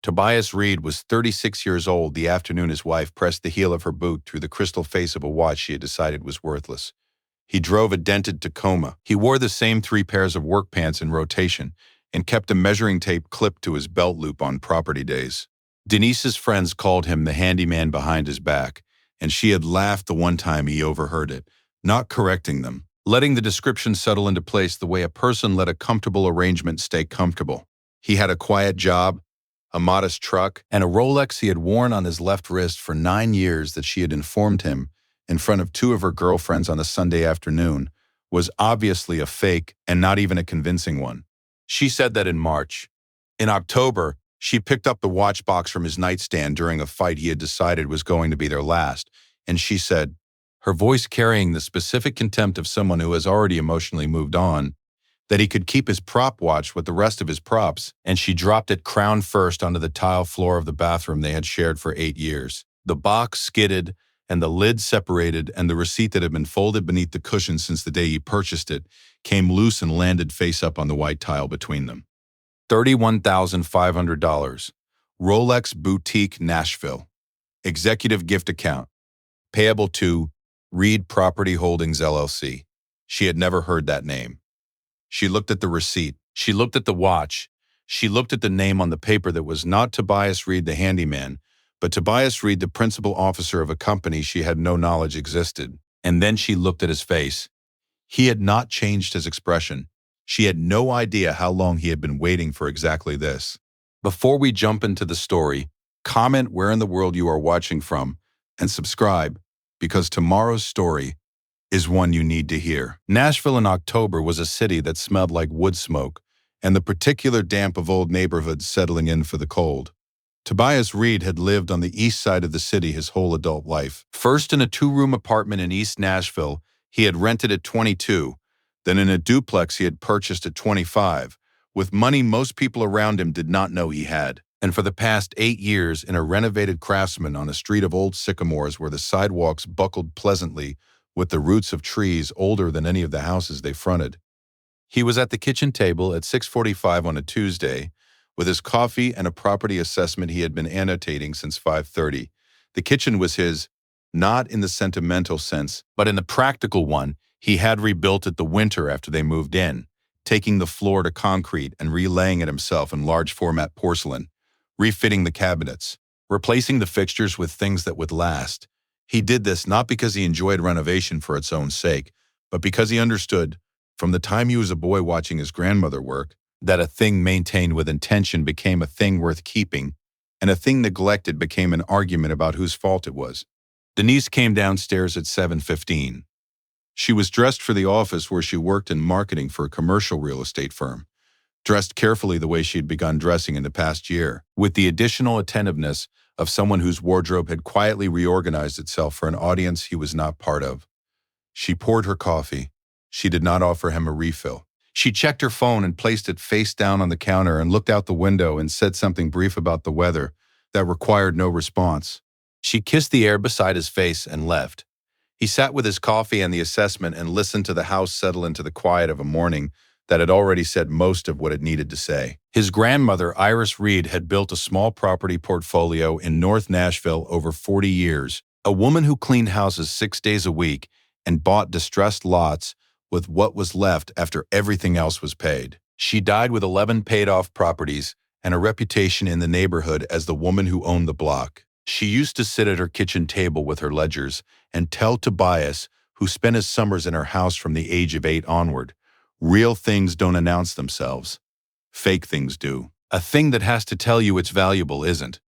Tobias Reed was 36 years old the afternoon his wife pressed the heel of her boot through the crystal face of a watch she had decided was worthless. He drove a dented Tacoma. He wore the same 3 pairs of work pants in rotation and kept a measuring tape clipped to his belt loop on property days. Denise's friends called him the handyman behind his back, and she had laughed the one time he overheard it, not correcting them, letting the description settle into place the way a person let a comfortable arrangement stay comfortable. He had a quiet job, a modest truck, and a Rolex he had worn on his left wrist for 9 years that she had informed him, in front of 2 of her girlfriends on a Sunday afternoon, was obviously a fake and not even a convincing one. She said that in March. In October, she picked up the watch box from his nightstand during a fight he had decided was going to be their last, and she said, her voice carrying the specific contempt of someone who has already emotionally moved on, that he could keep his prop watch with the rest of his props, and she dropped it crown first onto the tile floor of the bathroom they had shared for 8 years. The box skidded, and the lid separated, and the receipt that had been folded beneath the cushion since the day he purchased it came loose and landed face up on the white tile between them. $31,500. Rolex Boutique Nashville. Executive gift account. Payable to Reed Property Holdings, LLC. She had never heard that name. She looked at the receipt. She looked at the watch. She looked at the name on the paper that was not Tobias Reed the handyman, but Tobias Reed the principal officer of a company she had no knowledge existed. And then she looked at his face. He had not changed his expression. She had no idea how long he had been waiting for exactly this. Before we jump into the story, comment where in the world you are watching from and subscribe, because tomorrow's story is one you need to hear. Nashville in October was a city that smelled like wood smoke and the particular damp of old neighborhoods settling in for the cold. Tobias Reed had lived on the east side of the city his whole adult life. First in a 2-room apartment in East Nashville he had rented at 22, then in a duplex he had purchased at 25, with money most people around him did not know he had, and for the past 8 years in a renovated Craftsman on a street of old sycamores where the sidewalks buckled pleasantly with the roots of trees older than any of the houses they fronted. He was at the kitchen table at 6:45 on a Tuesday, with his coffee and a property assessment he had been annotating since 5:30. The kitchen was his, not in the sentimental sense, but in the practical one. He had rebuilt it the winter after they moved in, taking the floor to concrete and relaying it himself in large format porcelain, refitting the cabinets, replacing the fixtures with things that would last. He did this not because he enjoyed renovation for its own sake, but because he understood, from the time he was a boy watching his grandmother work, that a thing maintained with intention became a thing worth keeping, and a thing neglected became an argument about whose fault it was. Denise came downstairs at 7:15. She was dressed for the office where she worked in marketing for a commercial real estate firm, dressed carefully the way she had begun dressing in the past year, with the additional attentiveness of someone whose wardrobe had quietly reorganized itself for an audience he was not part of. She poured her coffee. She did not offer him a refill. She checked her phone and placed it face down on the counter and looked out the window and said something brief about the weather that required no response. She kissed the air beside his face and left. He sat with his coffee and the assessment and listened to the house settle into the quiet of a morning that had already said most of what it needed to say. His grandmother, Iris Reed, had built a small property portfolio in North Nashville over 40 years, a woman who cleaned houses 6 days a week and bought distressed lots with what was left after everything else was paid. She died with 11 paid-off properties and a reputation in the neighborhood as the woman who owned the block. She used to sit at her kitchen table with her ledgers and tell Tobias, who spent his summers in her house from the age of 8 onward, real things don't announce themselves. Fake things do. A thing that has to tell you it's valuable isn't.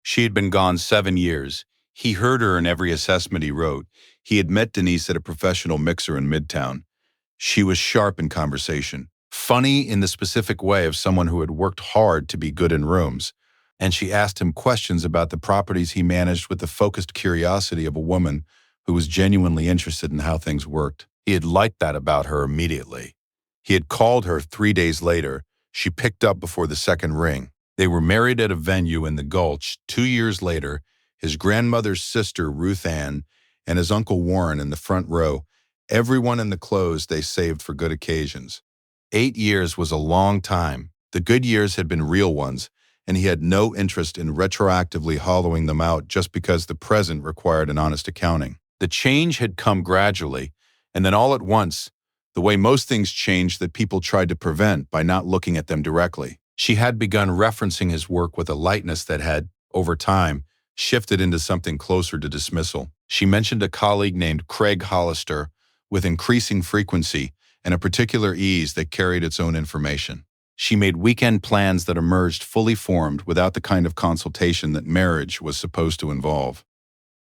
She had been gone 7 years. He heard her in every assessment he wrote. He had met Denise at a professional mixer in Midtown. She was sharp in conversation, funny in the specific way of someone who had worked hard to be good in rooms, and she asked him questions about the properties he managed with the focused curiosity of a woman who was genuinely interested in how things worked. He had liked that about her immediately. He had called her 3 days later. She picked up before the second ring. They were married at a venue in the Gulch 2 years later, his grandmother's sister, Ruth Ann, and his uncle Warren in the front row, everyone in the clothes they saved for good occasions. 8 years was a long time. The good years had been real ones, and he had no interest in retroactively hollowing them out just because the present required an honest accounting. The change had come gradually, and then all at once, the way most things changed that people tried to prevent by not looking at them directly. She had begun referencing his work with a lightness that had, over time, shifted into something closer to dismissal. She mentioned a colleague named Craig Hollister with increasing frequency and a particular ease that carried its own information. She made weekend plans that emerged fully formed without the kind of consultation that marriage was supposed to involve.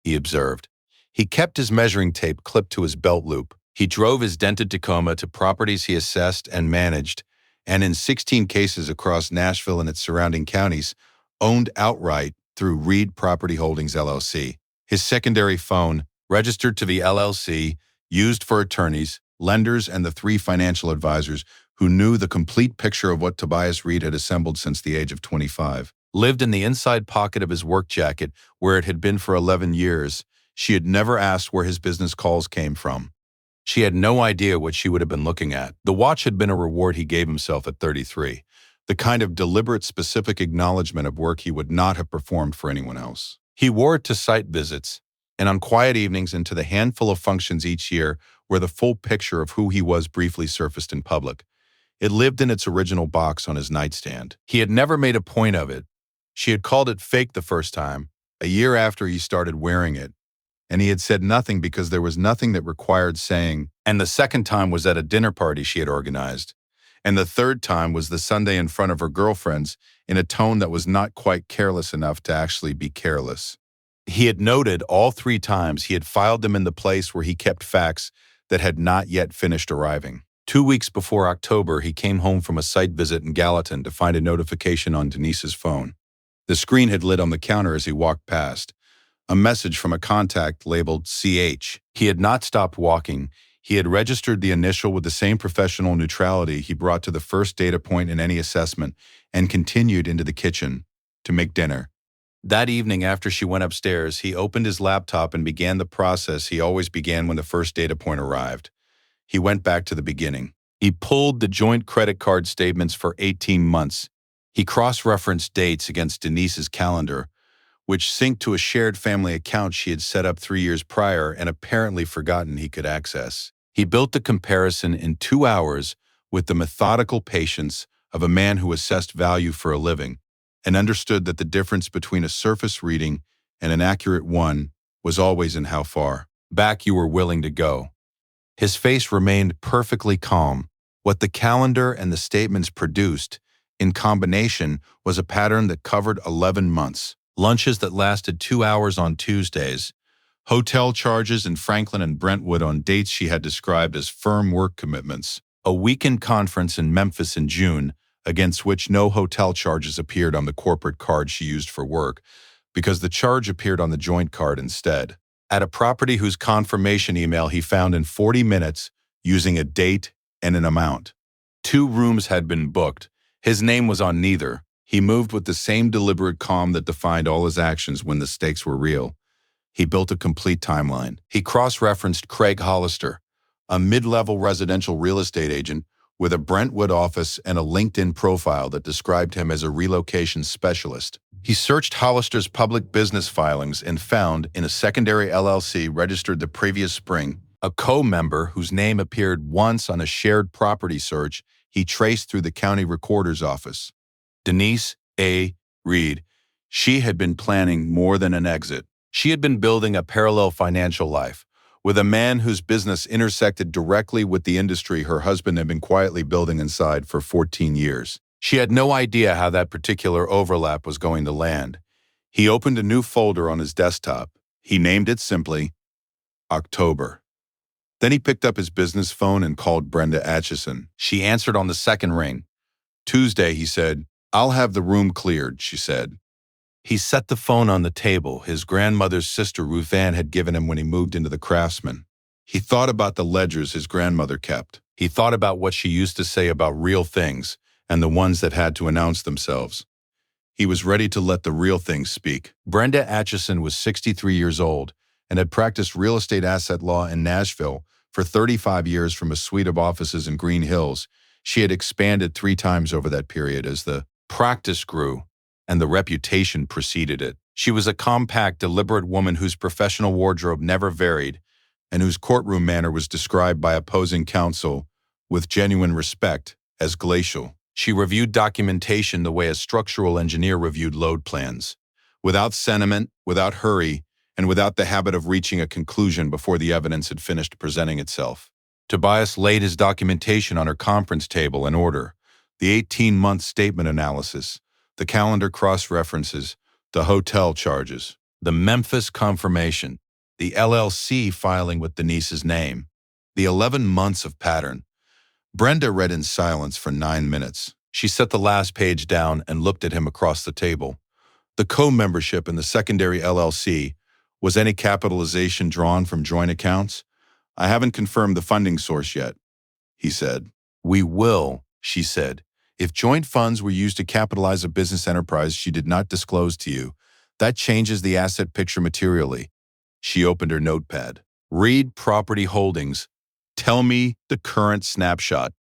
He observed. He kept his measuring tape clipped to his belt loop. He drove his dented Tacoma to properties he assessed and managed, and in 16 cases across Nashville and its surrounding counties, owned outright through Reed Property Holdings, LLC. His secondary phone, registered to the LLC, used for attorneys, lenders, and the 3 financial advisors who knew the complete picture of what Tobias Reed had assembled since the age of 25. Lived in the inside pocket of his work jacket, where it had been for 11 years. She had never asked where his business calls came from. She had no idea what she would have been looking at. The watch had been a reward he gave himself at 33, the kind of deliberate, specific acknowledgement of work he would not have performed for anyone else. He wore it to site visits, and on quiet evenings and to the handful of functions each year where the full picture of who he was briefly surfaced in public. It lived in its original box on his nightstand. He had never made a point of it. She had called it fake the first time, a year after he started wearing it, and he had said nothing because there was nothing that required saying, and the second time was at a dinner party she had organized, and the third time was the Sunday in front of her girlfriends in a tone that was not quite careless enough to actually be careless. He had noted all 3 times he had filed them in the place where he kept facts that had not yet finished arriving. 2 weeks before October, he came home from a site visit in Gallatin to find a notification on Denise's phone. The screen had lit on the counter as he walked past. A message from a contact labeled CH. He had not stopped walking. He had registered the initial with the same professional neutrality he brought to the first data point in any assessment and continued into the kitchen to make dinner. That evening, after she went upstairs, he opened his laptop and began the process he always began when the first data point arrived. He went back to the beginning. He pulled the joint credit card statements for 18 months. He cross-referenced dates against Denise's calendar, which synced to a shared family account she had set up 3 years prior and apparently forgotten he could access. He built the comparison in 2 hours with the methodical patience of a man who assessed value for a living and understood that the difference between a surface reading and an accurate one was always in how far back you were willing to go. His face remained perfectly calm. What the calendar and the statements produced, in combination, was a pattern that covered 11 months. Lunches that lasted 2 hours on Tuesdays, hotel charges in Franklin and Brentwood on dates she had described as firm work commitments, a weekend conference in Memphis in June, against which no hotel charges appeared on the corporate card she used for work, because the charge appeared on the joint card instead. At a property whose confirmation email he found in 40 minutes using a date and an amount. 2 rooms had been booked. His name was on neither. He moved with the same deliberate calm that defined all his actions when the stakes were real. He built a complete timeline. He cross-referenced Craig Hollister, a mid-level residential real estate agent with a Brentwood office and a LinkedIn profile that described him as a relocation specialist. He searched Hollister's public business filings and found, in a secondary LLC registered the previous spring, a co-member whose name appeared once on a shared property search he traced through the county recorder's office. Denise A. Reed. She had been planning more than an exit. She had been building a parallel financial life with a man whose business intersected directly with the industry her husband had been quietly building inside for 14 years. She had no idea how that particular overlap was going to land. He opened a new folder on his desktop. He named it simply October. Then he picked up his business phone and called Brenda Atchison. She answered on the second ring. Tuesday, he said. I'll have the room cleared, she said. He set the phone on the table his grandmother's sister Ruth Ann had given him when he moved into the Craftsman. He thought about the ledgers his grandmother kept. He thought about what she used to say about real things and the ones that had to announce themselves. He was ready to let the real things speak. Brenda Atchison was 63 years old and had practiced real estate asset law in Nashville for 35 years from a suite of offices in Green Hills. She had expanded 3 times over that period as the practice grew. and the reputation preceded it. She was a compact, deliberate woman whose professional wardrobe never varied and whose courtroom manner was described by opposing counsel with genuine respect as glacial. She reviewed documentation the way a structural engineer reviewed load plans, without sentiment, without hurry, and without the habit of reaching a conclusion before the evidence had finished presenting itself. Tobias laid his documentation on her conference table in order: the 18-month statement analysis, the calendar cross-references, the hotel charges, the Memphis confirmation, the LLC filing with Denise's name, the 11 months of pattern. Brenda read in silence for 9 minutes. She set the last page down and looked at him across the table. The co-membership in the secondary LLC, was any capitalization drawn from joint accounts? I haven't confirmed the funding source yet, he said. We will, she said. If joint funds were used to capitalize a business enterprise she did not disclose to you, that changes the asset picture materially. She opened her notepad. Read Property Holdings. Tell me the current snapshot.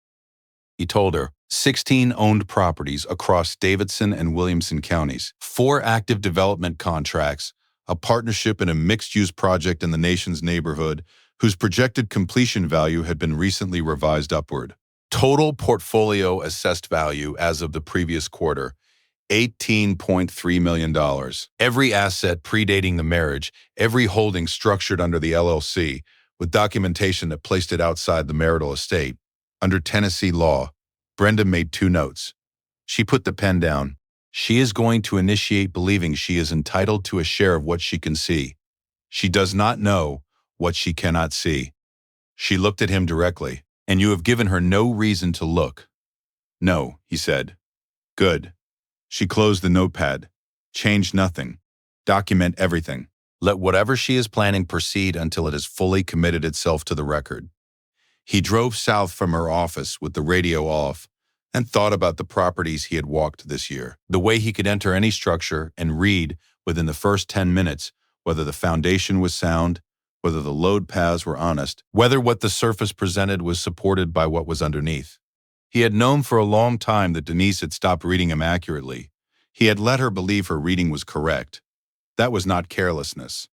He told her. 16 owned properties across Davidson and Williamson counties, 4 active development contracts, a partnership in a mixed-use project in the nation's neighborhood whose projected completion value had been recently revised upward. Total portfolio assessed value as of the previous quarter, $18.3 million. Every asset predating the marriage, every holding structured under the LLC, with documentation that placed it outside the marital estate. Under Tennessee law, Brenda made 2 notes. She put the pen down. She is going to initiate believing she is entitled to a share of what she can see. She does not know what she cannot see. She looked at him directly. And you have given her no reason to look. No, he said. Good. She closed the notepad. Change nothing. Document everything. Let whatever she is planning proceed until it has fully committed itself to the record. He drove south from her office with the radio off and thought about the properties he had walked this year. The way he could enter any structure and read within the first 10 minutes whether the foundation was sound, whether the load paths were honest, whether what the surface presented was supported by what was underneath. He had known for a long time that Denise had stopped reading him accurately. He had let her believe her reading was correct. That was not carelessness.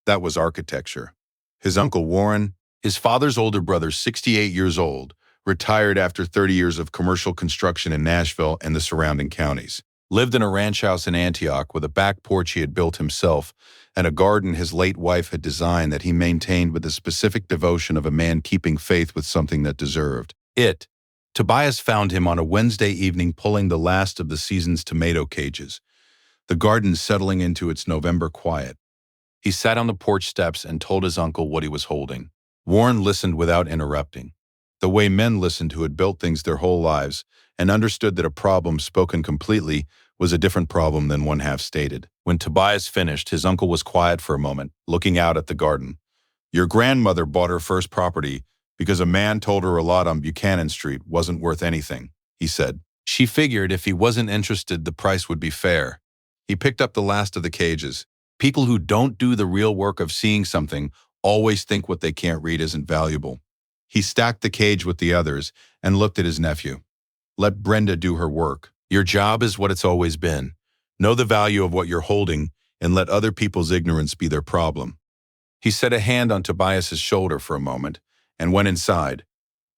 That was architecture. His uncle Warren, his father's older brother, 68 years old, retired after 30 years of commercial construction in Nashville and the surrounding counties, lived in a ranch house in Antioch with a back porch he had built himself and a garden his late wife had designed that he maintained with the specific devotion of a man keeping faith with something that deserved it. Tobias found him on a Wednesday evening pulling the last of the season's tomato cages, the garden settling into its November quiet. He sat on the porch steps and told his uncle what he was holding. Warren listened without interrupting, the way men listened who had built things their whole lives and understood that a problem spoken completely was a different problem than one half stated. When Tobias finished, his uncle was quiet for a moment, looking out at the garden. Your grandmother bought her first property because a man told her a lot on Buchanan Street wasn't worth anything, he said. She figured if he wasn't interested, the price would be fair. He picked up the last of the cages. People who don't do the real work of seeing something always think what they can't read isn't valuable. He stacked the cage with the others and looked at his nephew. Let Brenda do her work. Your job is what it's always been. Know the value of what you're holding and let other people's ignorance be their problem. He set a hand on Tobias's shoulder for a moment and went inside.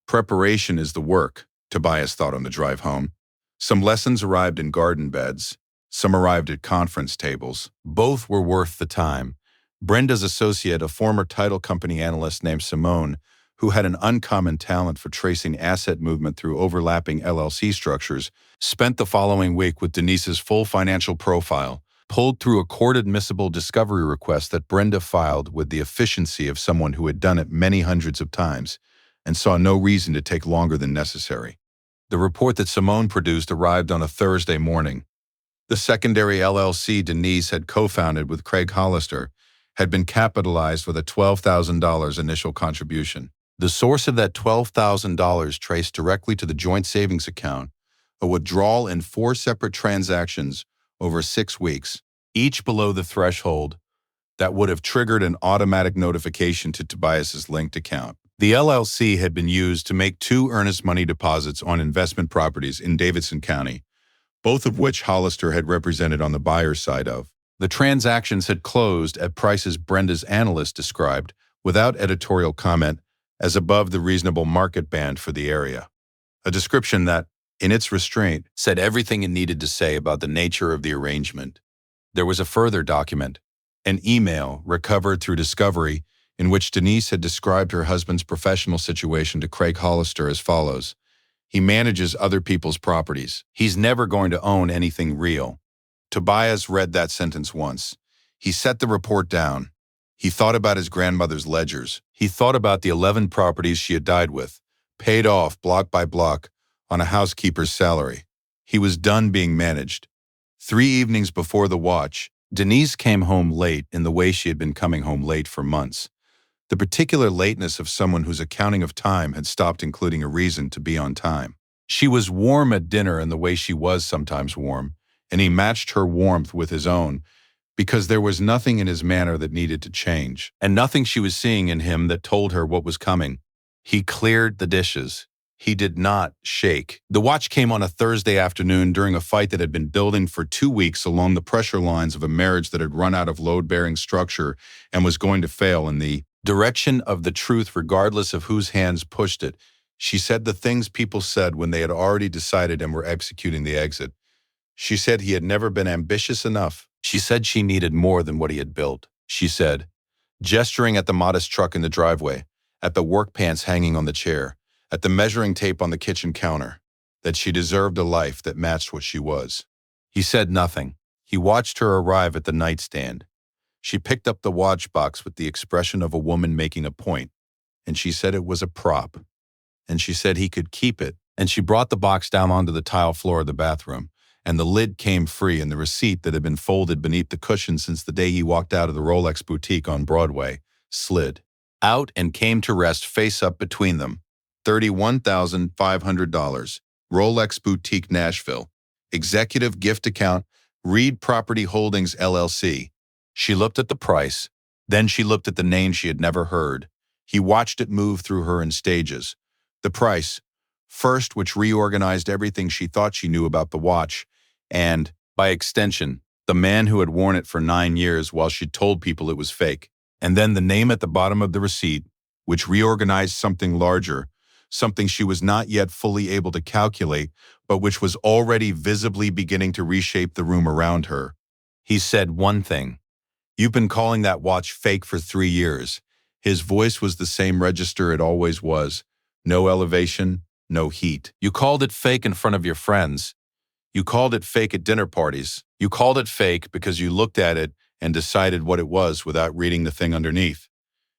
Preparation is the work, Tobias thought on the drive home. Some lessons arrived in garden beds. Some arrived at conference tables. Both were worth the time. Brenda's associate, a former title company analyst named Simone, who had an uncommon talent for tracing asset movement through overlapping LLC structures, spent the following week with Denise's full financial profile, pulled through a court-admissible discovery request that Brenda filed with the efficiency of someone who had done it many hundreds of times, and saw no reason to take longer than necessary. The report that Simone produced arrived on a Thursday morning. The secondary LLC Denise had co-founded with Craig Hollister had been capitalized with a $12,000 initial contribution. The source of that $12,000 traced directly to the joint savings account, a withdrawal in 4 separate transactions over 6 weeks, each below the threshold that would have triggered an automatic notification to Tobias's linked account. The LLC had been used to make 2 earnest money deposits on investment properties in Davidson County, both of which Hollister had represented on the buyer's side of. The transactions had closed at prices Brenda's analyst described, without editorial comment, as above the reasonable market band for the area. A description that, in its restraint, said everything it needed to say about the nature of the arrangement. There was a further document, an email recovered through discovery, in which Denise had described her husband's professional situation to Craig Hollister as follows. He manages other people's properties. He's never going to own anything real. Tobias read that sentence once. He set the report down. He thought about his grandmother's ledgers. He thought about the 11 properties she had died with, paid off block by block on a housekeeper's salary. He was done being managed. 3 evenings before the watch, Denise came home late in the way she had been coming home late for months. The particular lateness of someone whose accounting of time had stopped including a reason to be on time. She was warm at dinner in the way she was sometimes warm, and he matched her warmth with his own because there was nothing in his manner that needed to change, and nothing she was seeing in him that told her what was coming. He cleared the dishes. He did not shake. The watch came on a Thursday afternoon during a fight that had been building for 2 weeks along the pressure lines of a marriage that had run out of load-bearing structure and was going to fail in the direction of the truth regardless of whose hands pushed it. She said the things people said when they had already decided and were executing the exit. She said he had never been ambitious enough. She said she needed more than what he had built. She said, gesturing at the modest truck in the driveway, at the work pants hanging on the chair, at the measuring tape on the kitchen counter, that she deserved a life that matched what she was. He said nothing. He watched her arrive at the nightstand. She picked up the watch box with the expression of a woman making a point, and she said it was a prop. And she said he could keep it, and she brought the box down onto the tile floor of the bathroom, and the lid came free and the receipt that had been folded beneath the cushion since the day he walked out of the Rolex boutique on Broadway slid out and came to rest face up between them. $31,500. Rolex Boutique Nashville. Executive gift account, Reed Property Holdings, LLC. She looked at the price. Then she looked at the name she had never heard. He watched it move through her in stages. The price, first, which reorganized everything she thought she knew about the watch, and, by extension, the man who had worn it for 9 years while she told people it was fake. And then the name at the bottom of the receipt, which reorganized something larger, something she was not yet fully able to calculate, but which was already visibly beginning to reshape the room around her. He said one thing. You've been calling that watch fake for 3 years. His voice was the same register it always was. No elevation, no heat. You called it fake in front of your friends. You called it fake at dinner parties. You called it fake because you looked at it and decided what it was without reading the thing underneath.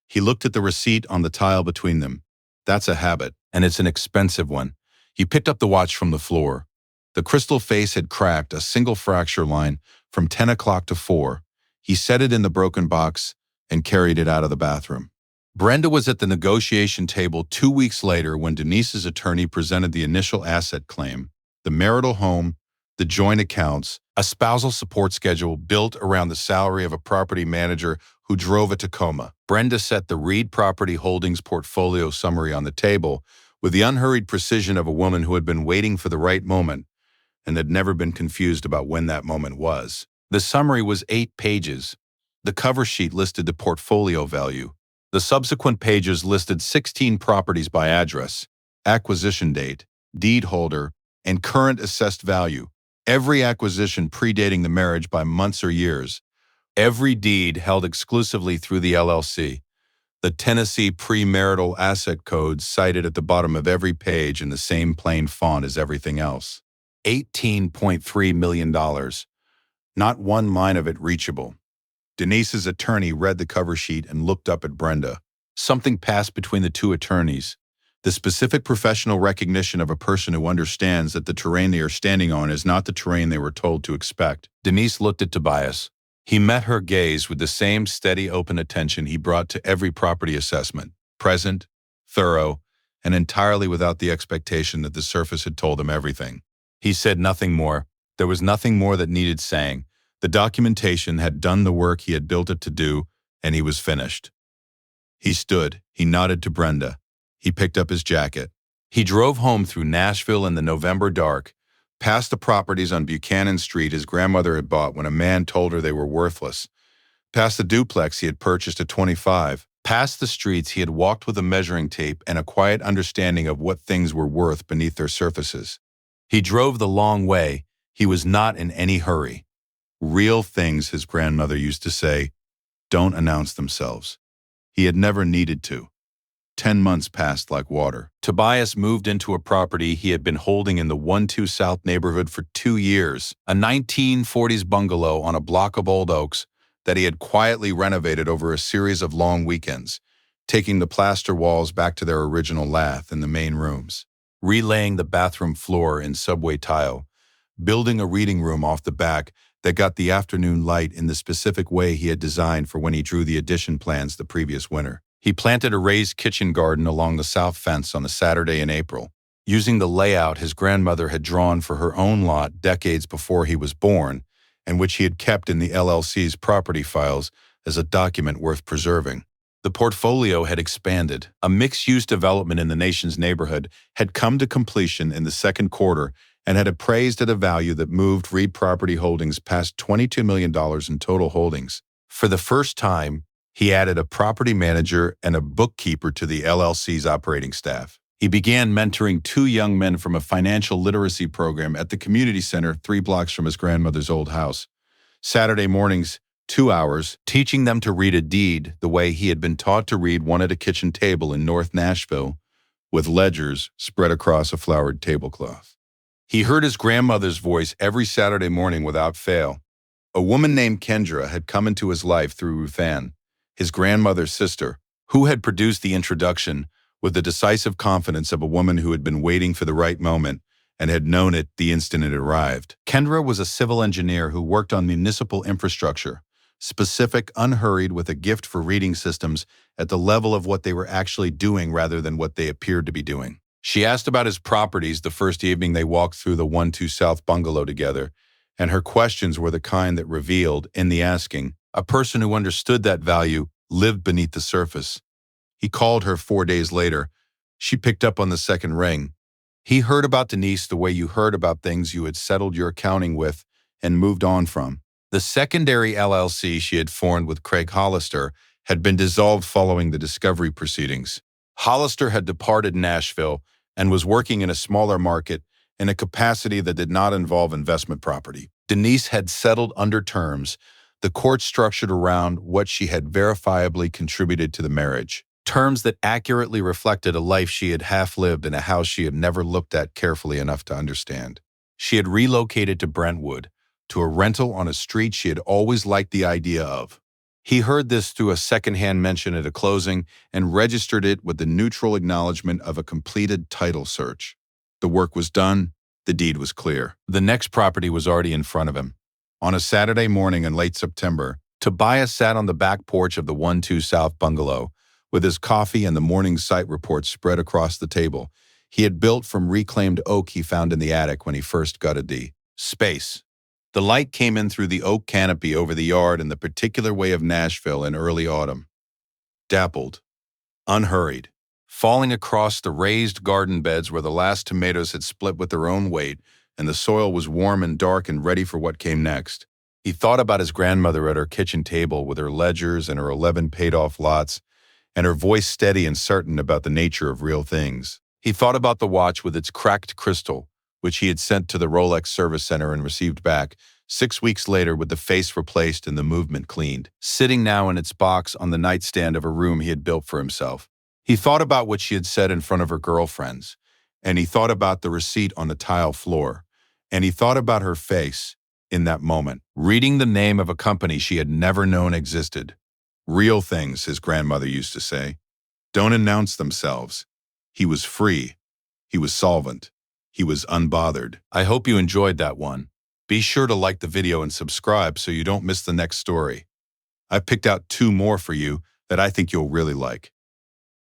He looked at the receipt on the tile between them. That's a habit, and it's an expensive one. He picked up the watch from the floor. The crystal face had cracked a single fracture line from 10 o'clock to 4. He set it in the broken box and carried it out of the bathroom. Brenda was at the negotiation table 2 weeks later when Denise's attorney presented the initial asset claim, the marital home, the joint accounts, a spousal support schedule built around the salary of a property manager who drove a Tacoma. Brenda set the Reed Property Holdings portfolio summary on the table with the unhurried precision of a woman who had been waiting for the right moment and had never been confused about when that moment was. The summary was 8 pages. The cover sheet listed the portfolio value. The subsequent pages listed 16 properties by address, acquisition date, deed holder, and current assessed value. Every acquisition predating the marriage by months or years. Every deed held exclusively through the LLC. The Tennessee premarital asset code cited at the bottom of every page in the same plain font as everything else. $18.3 million. Not one line of it reachable. Denise's attorney read the cover sheet and looked up at Brenda. Something passed between the two attorneys. The specific professional recognition of a person who understands that the terrain they are standing on is not the terrain they were told to expect. Denise looked at Tobias. He met her gaze with the same steady, open attention he brought to every property assessment, present, thorough, and entirely without the expectation that the surface had told him everything. He said nothing more. There was nothing more that needed saying. The documentation had done the work he had built it to do, and he was finished. He stood. He nodded to Brenda. He picked up his jacket. He drove home through Nashville in the November dark, Past the properties on Buchanan Street his grandmother had bought when a man told her they were worthless. Past the duplex he had purchased at 25. Past the streets he had walked with a measuring tape and a quiet understanding of what things were worth beneath their surfaces. He drove the long way. He was not in any hurry. Real things, his grandmother used to say, don't announce themselves. He had never needed to. 10 months passed like water. Tobias moved into a property he had been holding in the 1-2 South neighborhood for 2 years, a 1940s bungalow on a block of old oaks that he had quietly renovated over a series of long weekends, taking the plaster walls back to their original lath in the main rooms, relaying the bathroom floor in subway tile, building a reading room off the back that got the afternoon light in the specific way he had designed for when he drew the addition plans the previous winter. He planted a raised kitchen garden along the south fence on a Saturday in April, using the layout his grandmother had drawn for her own lot decades before he was born, and which he had kept in the LLC's property files as a document worth preserving. The portfolio had expanded. A mixed-use development in the nation's neighborhood had come to completion in the second quarter and had appraised at a value that moved Reed Property Holdings past $22 million in total holdings. For the first time, he added a property manager and a bookkeeper to the LLC's operating staff. He began mentoring 2 young men from a financial literacy program at the community center 3 blocks from his grandmother's old house. Saturday mornings, 2 hours, teaching them to read a deed the way he had been taught to read one at a kitchen table in North Nashville, with ledgers spread across a flowered tablecloth. He heard his grandmother's voice every Saturday morning without fail. A woman named Kendra had come into his life through Ruth Ann, his grandmother's sister, who had produced the introduction with the decisive confidence of a woman who had been waiting for the right moment and had known it the instant it arrived. Kendra was a civil engineer who worked on municipal infrastructure, specific, unhurried, with a gift for reading systems at the level of what they were actually doing rather than what they appeared to be doing. She asked about his properties the first evening they walked through the 1-2 South bungalow together, and her questions were the kind that revealed, in the asking, a person who understood that value lived beneath the surface. He called her 4 days later. She picked up on the second ring. He heard about Denise the way you heard about things you had settled your accounting with and moved on from. The secondary LLC she had formed with Craig Hollister had been dissolved following the discovery proceedings. Hollister had departed Nashville and was working in a smaller market in a capacity that did not involve investment property. Denise had settled under terms the court structured around what she had verifiably contributed to the marriage, terms that accurately reflected a life she had half-lived in a house she had never looked at carefully enough to understand. She had relocated to Brentwood, to a rental on a street she had always liked the idea of. He heard this through a second-hand mention at a closing and registered it with the neutral acknowledgement of a completed title search. The work was done, the deed was clear. The next property was already in front of him. On a Saturday morning in late September, Tobias sat on the back porch of the 1-2 South bungalow, with his coffee and the morning site reports spread across the table he had built from reclaimed oak he found in the attic when he first gutted the space. The light came in through the oak canopy over the yard in the particular way of Nashville in early autumn. Dappled, unhurried, falling across the raised garden beds where the last tomatoes had split with their own weight, and the soil was warm and dark and ready for what came next. He thought about his grandmother at her kitchen table with her ledgers and her 11 paid-off lots, and her voice steady and certain about the nature of real things. He thought about the watch with its cracked crystal, which he had sent to the Rolex service center and received back 6 weeks later with the face replaced and the movement cleaned, sitting now in its box on the nightstand of a room he had built for himself. He thought about what she had said in front of her girlfriends, and he thought about the receipt on the tile floor, and he thought about her face in that moment, reading the name of a company she had never known existed. Real things, his grandmother used to say, don't announce themselves. He was free. He was solvent. He was unbothered. I hope you enjoyed that one. Be sure to like the video and subscribe so you don't miss the next story. I picked out 2 more for you that I think you'll really like.